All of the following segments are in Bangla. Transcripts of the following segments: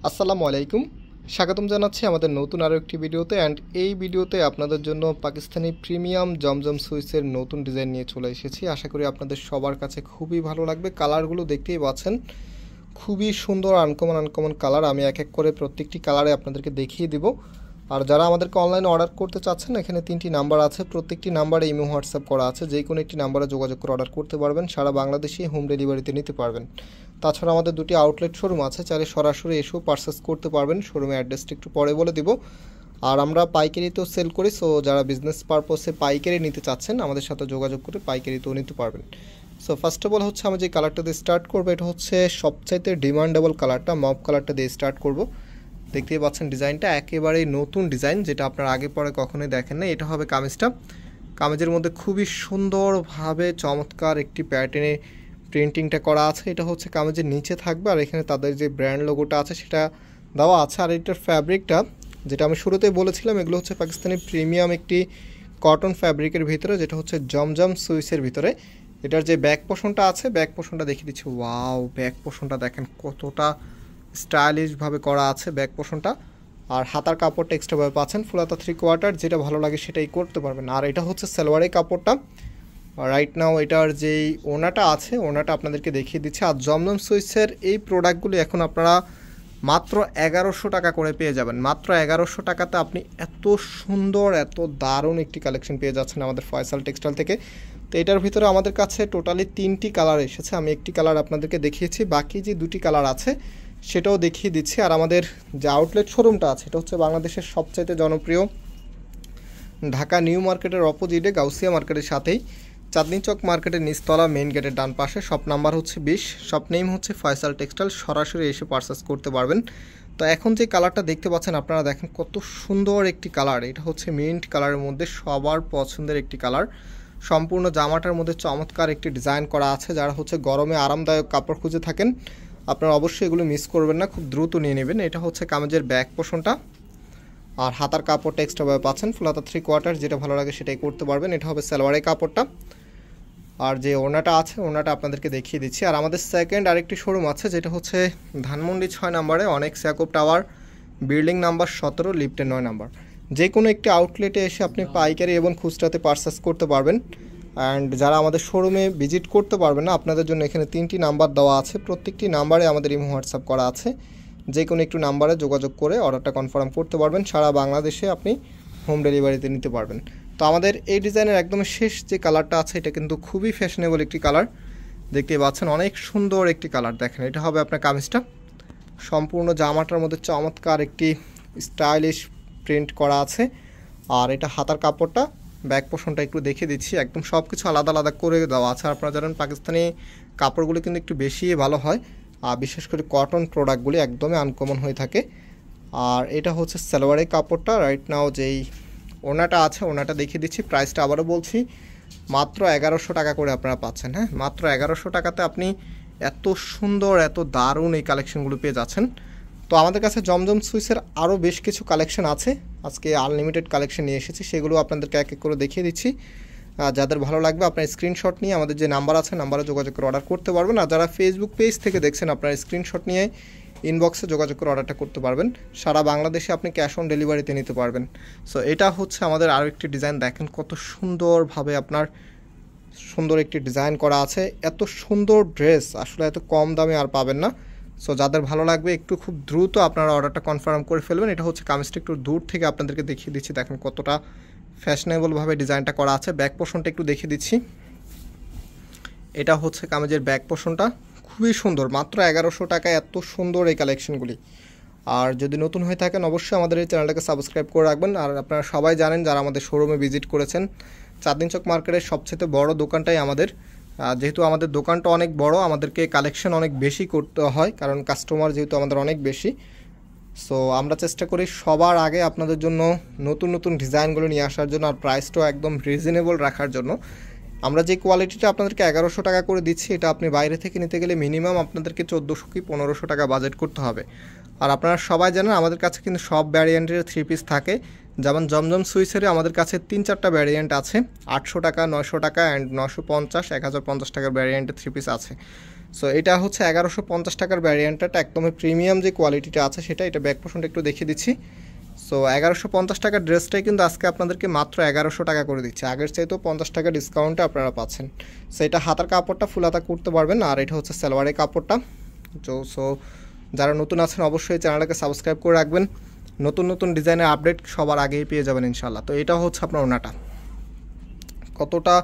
আসসালামু আলাইকুম। স্বাগতম জানাচ্ছি আমাদের নতুন আরও একটি ভিডিওতে। এই ভিডিওতে আপনাদের জন্য পাকিস্তানি প্রিমিয়াম জমজম সুইচের নতুন ডিজাইন নিয়ে চলে এসেছি। আশা করি আপনাদের সবার কাছে খুবই ভালো লাগবে। কালারগুলো দেখতেই পাচ্ছেন, খুবই সুন্দর আনকমন কালার। আমি এক এক করে প্রত্যেকটি কালারে আপনাদেরকে দেখিয়ে দিব। আর যারা আমাদেরকে অনলাইনে অর্ডার করতে চাচ্ছেন, এখানে 3টি নাম্বার আছে, প্রত্যেকটি নাম্বারে ইমো হোয়াটসঅ্যাপ করা আছে। যে কোনো একটি নাম্বারে যোগাযোগ করে অর্ডার করতে পারবেন, সারা বাংলাদেশে হোম ডেলিভারিতে নিতে পারবেন। তাছাড়া আমাদের 2টি আউটলেট শোরুম আছে, চাইলে সরাসরি এসেও পারচেস করতে পারবেন। শোরুমের অ্যাড্রেসটা একটু পরে বলে দিব। আর আমরা পাইকারিতেও সেল করি, সো যারা বিজনেস পারপসে পাইকারি নিতে চাচ্ছেন আমাদের সাথে যোগাযোগ করে পাইকারিতেও নিতে পারবেন। সো ফার্স্ট অফ অল হচ্ছে আমি যে কালারটা দিয়ে স্টার্ট করবো, এটা হচ্ছে সবচাইতে ডিমান্ডেবল কালারটা, মব কালারটা দিয়ে স্টার্ট করব। দেখতেই পাচ্ছেন ডিজাইনটা একেবারেই নতুন ডিজাইন, যেটা আপনারা আগে পরে কখনোই দেখেন না। এটা হবে কামিজটা। কামিজের মধ্যে খুবই সুন্দরভাবে চমৎকার একটি প্যাটার্নে প্রিন্টিংটা করা আছে। এটা হচ্ছে কামিজের নিচে থাকবে, আর এখানে তাদের যে ব্র্যান্ড লোগোটা আছে সেটা দেওয়া আছে। আর এটার ফ্যাব্রিকটা, যেটা আমি শুরুতেই বলেছিলাম, এগুলো হচ্ছে পাকিস্তানি প্রিমিয়াম একটি কটন ফ্যাব্রিকের ভিতরে, যেটা হচ্ছে জমজম সুইসের ভিতরে। এটার যে ব্যাক পোর্শনটা আছে, ব্যাক পোর্শনটা দেখিয়ে দিচ্ছি। ওয়াও, ব্যাক পোর্শনটা দেখেন কতটা স্টাইলিশভাবে করা আছে ব্যাক পোর্শনটা। আর হাতার কাপড়টা এক্সট্রাভাবে পাচ্ছেন, ফুল হাতা 3/4, যেটা ভালো লাগে সেটাই করতে পারবেন। আর এটা হচ্ছে সালোয়ারের কাপড়টা। রাইট নাও এটার যেই ওনাটা আছে, ওনাটা আপনাদেরকে দেখিয়ে দিচ্ছে। আর জমজম সুইচের এই প্রোডাক্টগুলি এখন আপনারা মাত্র 1100 টাকা করে পেয়ে যাবেন। মাত্র 1100 টাকাতে আপনি এত সুন্দর, এত দারুণ একটি কালেকশন পেয়ে যাচ্ছেন আমাদের ফয়সাল টেক্সটাইল থেকে। তো এটার ভিতরে আমাদের কাছে টোটালি 3টি কালার এসেছে। আমি একটি কালার আপনাদেরকে দেখিয়েছি, বাকি যে 2টি কালার আছে সেটাও দেখিয়ে দিচ্ছি। আর আমাদের যে আউটলেট শোরুমটা আছে, এটা হচ্ছে বাংলাদেশের সবচাইতে জনপ্রিয় ঢাকা নিউ মার্কেটের অপোজিটে, গাউসিয়া মার্কেটের সাথেই, চাঁদনী চক মার্কেটের নিচতলা, মেইন গেটের ডান পাশে। শপ নাম্বার হচ্ছে 20, শপ নেম হচ্ছে ফয়সাল টেক্সটাইল। সরাসরি এসে পারচেস করতে পারবেন। তো এখন যে কালারটা দেখতে পাচ্ছেন আপনারা, দেখেন কত সুন্দর একটি কালার। এটা হচ্ছে মিন্ট কালারের মধ্যে সবার পছন্দের একটি কালার। সম্পূর্ণ জামাটার মধ্যে চমৎকার একটি ডিজাইন করা আছে। যারা হচ্ছে গরমে আরামদায়ক কাপড় খুঁজে থাকেন, আপনারা অবশ্যই এগুলো মিস করবেন না, খুব দ্রুত নিয়ে নেবেন। এটা হচ্ছে কামিজের ব্যাক পোর্শনটা। আর হাতার কাপড়টা এক্সট্রাভাবে পাচ্ছেন, ফুল হাতা 3/4, যেটা ভালো লাগে সেটাই করতে পারবেন। এটা হবে সালোয়ারের কাপড়টা। আর যে ওনাটা আছে, ওনাটা আপনাদেরকে দেখিয়ে দিচ্ছি। আর আমাদের সেকেন্ড আরেকটি শোরুম আছে, যেটা হচ্ছে ধানমন্ডি 6 নম্বরে, অনেক স্যাকোপ টাওয়ার, বিল্ডিং নাম্বার 17, লিফটে 9 নম্বর। যে কোনো একটি আউটলেটে এসে আপনি পাইকারি এবং খুচরাতে পারচেস করতে পারবেন। অ্যান্ড যারা আমাদের শোরুমে ভিজিট করতে পারবেন না, আপনাদের জন্য এখানে 3টি নাম্বার দেওয়া আছে। প্রত্যেকটি নাম্বারে আমাদের ইমো হোয়াটসঅ্যাপ করা আছে। যে কোনো একটু নাম্বারে যোগাযোগ করে অর্ডারটা কনফার্ম করতে পারবেন। সারা বাংলাদেশে আপনি হোম ডেলিভারিতে নিতে পারবেন। তো আমাদের এই ডিজাইনের একদম শেষ যে কালারটা আছে, এটা কিন্তু খুবই ফ্যাশনেবল একটি কালার। দেখতেই পাচ্ছেন অনেক সুন্দর একটি কালার। দেখেন এটা হবে আপনার কামিজটা। সম্পূর্ণ জামাটার মধ্যে চমৎকার একটি স্টাইলিশ প্রিন্ট করা আছে। আর এটা হাতার কাপড়টা, ব্যাক পোর্শনটা একটু দেখিয়ে দিচ্ছি। একদম সব কিছু আলাদা আলাদা করে দেওয়া আছে। আপনারা জানেন পাকিস্তানি কাপড়গুলো কিন্তু একটু বেশি ভালো হয়, আর বিশেষ করে কটন প্রোডাক্টগুলি একদমই আনকমন হয়ে থাকে। আর এটা হচ্ছে সালোয়ারের কাপড়টা। রাইট নাও যেই ওনাটা আছে, ওনাটা দেখিয়ে দিচ্ছি। প্রাইসটা আবারও বলছি, মাত্র 1100 টাকা করে আপনারা পাচ্ছেন। হ্যাঁ, মাত্র 1100 টাকাতে আপনি এত সুন্দর, এত দারুণ এই কালেকশনগুলো পেয়ে যাচ্ছেন। তো আমাদের কাছে জমজম সুইচের আরও বেশ কিছু কালেকশন আছে। আজকে আনলিমিটেড কালেকশন নিয়ে এসেছি, সেগুলো আপনাদেরকে এক এক করে দেখিয়ে দিচ্ছি। যাদের ভালো লাগবে আপনার স্ক্রিনশট নিয়ে আমাদের যে নাম্বার আছে, নাম্বারে যোগাযোগ করে অর্ডার করতে পারবেন। আর যারা ফেসবুক পেজ থেকে দেখছেন, আপনার স্ক্রিনশট নিয়ে ইনবক্সে যোগাযোগ করে অর্ডারটা করতে পারবেন। সারা বাংলাদেশে আপনি ক্যাশ অন ডেলিভারিতে নিতে পারবেন। সো এটা হচ্ছে আমাদের আরও একটি ডিজাইন। দেখেন কত সুন্দরভাবে আপনার সুন্দর একটি ডিজাইন করা আছে। এত সুন্দর ড্রেস আসলে এত কম দামে আর পাবেন না। সো যাদের ভালো লাগবে একটু খুব দ্রুত আপনারা অর্ডারটা কনফার্ম করে ফেলবেন। এটা হচ্ছে কামিজটা একটু দূর থেকে আপনাদেরকে দেখিয়ে দিচ্ছি। দেখেন কতটা ফ্যাশনেবলভাবে ডিজাইনটা করা আছে। ব্যাক পোর্শনটা একটু দেখিয়ে দিচ্ছি। এটা হচ্ছে কামিজের ব্যাক পোর্শনটা, খুবই সুন্দর। মাত্র 1100 টাকায় এত সুন্দর এই কালেকশনগুলি। আর যদি নতুন হয়ে থাকেন, অবশ্যই আমাদের এই চ্যানেলটাকে সাবস্ক্রাইব করে রাখবেন। আর আপনারা সবাই জানেন, যারা আমাদের শোরুমে ভিজিট করেছেন, চাঁদনী চক মার্কেটের সবচেয়ে বড় দোকানটাই আমাদের। যেহেতু আমাদের দোকানটা অনেক বড়, আমাদেরকে কালেকশন অনেক বেশি করতে হয়, কারণ কাস্টমার যেহেতু আমাদের অনেক বেশি। সো আমরা চেষ্টা করি সবার আগে আপনাদের জন্য নতুন নতুন ডিজাইনগুলো নিয়ে আসার জন্য, আর প্রাইসটাও একদম রিজনেবল রাখার জন্য। আমরা যে কোয়ালিটিটা আপনাদেরকে 1100 টাকা করে দিচ্ছি, এটা আপনি বাইরে থেকে নিতে গেলে মিনিমাম আপনাদেরকে 1400 কি 1500 টাকা বাজেট করতে হবে। আর আপনারা সবাই জানেন আমাদের কাছে কিন্তু সব ভ্যারিয়েন্টের 3 পিস থাকে। যেমন জমজম সুইচের আমাদের কাছে 3-4টা ভ্যারিয়েন্ট আছে, 800 টাকা, 900 টাকা অ্যান্ড 950, 1050 টাকার ভ্যারিয়েন্টের 3 পিস আছে। সো এটা হচ্ছে 1150 টাকার ভ্যারিয়েন্টটা, একদমই প্রিমিয়াম যে কোয়ালিটিটা আছে সেটা। এটা ব্যাক পোর্শনটা একটু দেখিয়ে দিচ্ছি। সো 1150 টাকার ড্রেসটাই কিন্তু আজকে আপনাদেরকে মাত্র 1100 টাকা করে দিচ্ছে। আগের চাইতেও 50 টাকা ডিসকাউন্টে আপনারা পাচ্ছেন। সো এটা হাতার কাপড়টা ফুল হাতা করতে পারবেন, আর এটা হচ্ছে সালোয়ারের কাপড়টা। সো যারা নতুন আছেন অবশ্যই চ্যানেলটাকে সাবস্ক্রাইব করে রাখবেন, নতুন নতুন ডিজাইনের আপডেট সবার আগেই পেয়ে যাবেন ইনশাল্লাহ। তো এটা হচ্ছে আপনার ওনাটা, কতটা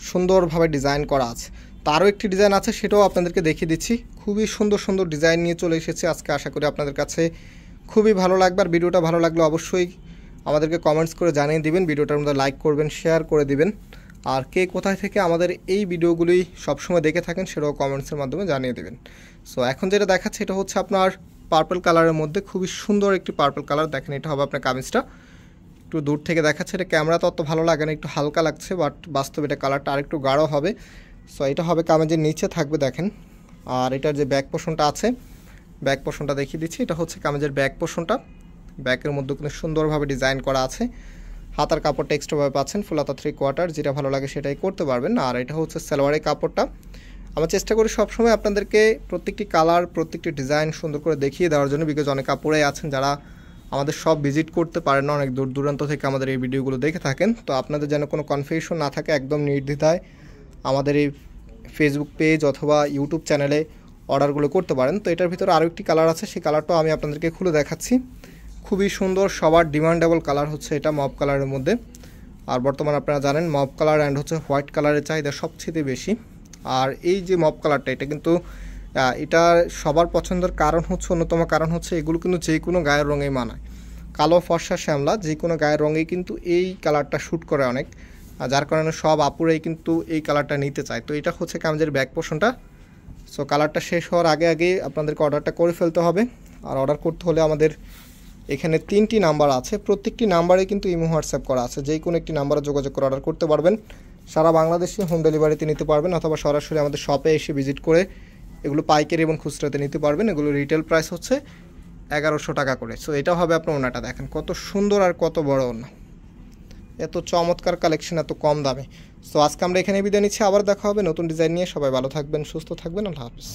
সুন্দরভাবে ডিজাইন করা আছে। তারও একটি ডিজাইন আছে, সেটাও আপনাদেরকে দেখিয়ে দিচ্ছি। খুবই সুন্দর সুন্দর ডিজাইন নিয়ে চলে এসেছি আজকে। আশা করি আপনাদের কাছে খুবই ভালো লাগবে। আর ভিডিওটা ভালো লাগলে অবশ্যই আমাদেরকে কমেন্টস করে জানিয়ে দিবেন, ভিডিওটার মধ্যে লাইক করবেন, শেয়ার করে দিবেন। আর কে কোথায় থেকে আমাদের এই ভিডিওগুলি সবসময় দেখে থাকেন সেটাও কমেন্টসের মাধ্যমে জানিয়ে দেবেন। সো এখন যেটা দেখাচ্ছে এটা হচ্ছে আপনার পার্পল কালারের মধ্যে, খুবই সুন্দর একটি পার্পল কালার। দেখেন এটা হবে আপনার কামিজটা। একটু দূর থেকে দেখাচ্ছে, এটা ক্যামেরা তো অত ভালো লাগে না, একটু হালকা লাগছে, বাট বাস্তবে এটা কালারটা আরেকটু গাঢ় হবে। সো এটা হবে কামিজের নিচে থাকবে দেখেন। আর এটার যে ব্যাক পোর্শনটা আছে, ব্যাক পোর্শনটা দেখিয়ে দিচ্ছি। এটা হচ্ছে কামিজের ব্যাক পোর্শনটা, ব্যাকের মধ্যে কিন্তু সুন্দরভাবে ডিজাইন করা আছে। হাতার কাপড়টা এক্সট্রাভাবে পাচ্ছেন, ফুল হাতা 3/4, যেটা ভালো লাগে সেটাই করতে পারবেন। আর এটা হচ্ছে সালোয়ারের কাপড়টা। আমরা চেষ্টা করি সবসময় আপনাদেরকে প্রত্যেকটি কালার, প্রত্যেকটি ডিজাইন সুন্দর করে দেখিয়ে দেওয়ার জন্য, বিকজ অনেক কাপড়ে আছেন যারা আমাদের সব ভিজিট করতে পারেন না, অনেক দূর দূরান্ত থেকে আমাদের এই ভিডিওগুলো দেখে থাকেন। তো আপনাদের যেন কোনো কনফিউশন না থাকে, একদম নির্দ্বিধায় আমাদের এই ফেসবুক পেজ অথবা ইউটিউব চ্যানেলে অর্ডারগুলো করতে পারেন। তো এটার ভিতরে আরও একটি কালার আছে, সেই কালারটাও আমি আপনাদেরকে খুলে দেখাচ্ছি। খুবই সুন্দর, সবার ডিমান্ডেবল কালার হচ্ছে এটা, মব কালারের মধ্যে। আর বর্তমানে আপনারা জানেন মব কালার অ্যান্ড হচ্ছে হোয়াইট কালারের চাহিদা সবচেয়ে বেশি। আর এই যে মব কালারটা, এটা কিন্তু এটা সবার পছন্দের কারণ হচ্ছে, অন্যতম কারণ হচ্ছে এগুলো কিন্তু যে কোনো গায়ের রঙেই মানায়। কালো, ফর্সা, শ্যামলা যে কোনো গায়ের রঙেই কিন্তু এই কালারটা শ্যুট করে অনেক, যার কারণে সব আপুরাই কিন্তু এই কালারটা নিতে চায়। তো এটা হচ্ছে কামিজের ব্যাক পোর্শনটা। সো কালারটা শেষ হওয়ার আগে আগে আপনাদেরকে অর্ডারটা করে ফেলতে হবে। আর অর্ডার করতে হলে আমাদের এখানে 3টি নাম্বার আছে, প্রত্যেকটি নাম্বারে কিন্তু ইমো হোয়াটসঅ্যাপ করা আছে, যেই কোনো একটি নাম্বারে যোগাযোগ করে অর্ডার করতে পারবেন। সারা বাংলাদেশে হোম ডেলিভারিতে নিতে পারবেন, অথবা সরাসরি আমাদের শপে এসে ভিজিট করে এগুলো পাইকারি এবং খুচরাতে নিতে পারবেন। এগুলো রিটেল প্রাইস হচ্ছে 1100 টাকা করে। সো এটা হবে আপনার ওনাটা, দেখেন কত সুন্দর আর কত বড় ওনা, এত চমৎকার কালেকশন এত কম দামে। সো আজকে আমরা এখানে বিদায় নিচ্ছি, আবার দেখা হবে নতুন ডিজাইন নিয়ে। সবাই ভালো থাকবেন, সুস্থ থাকবেন, আল্লাহ হাফিজ।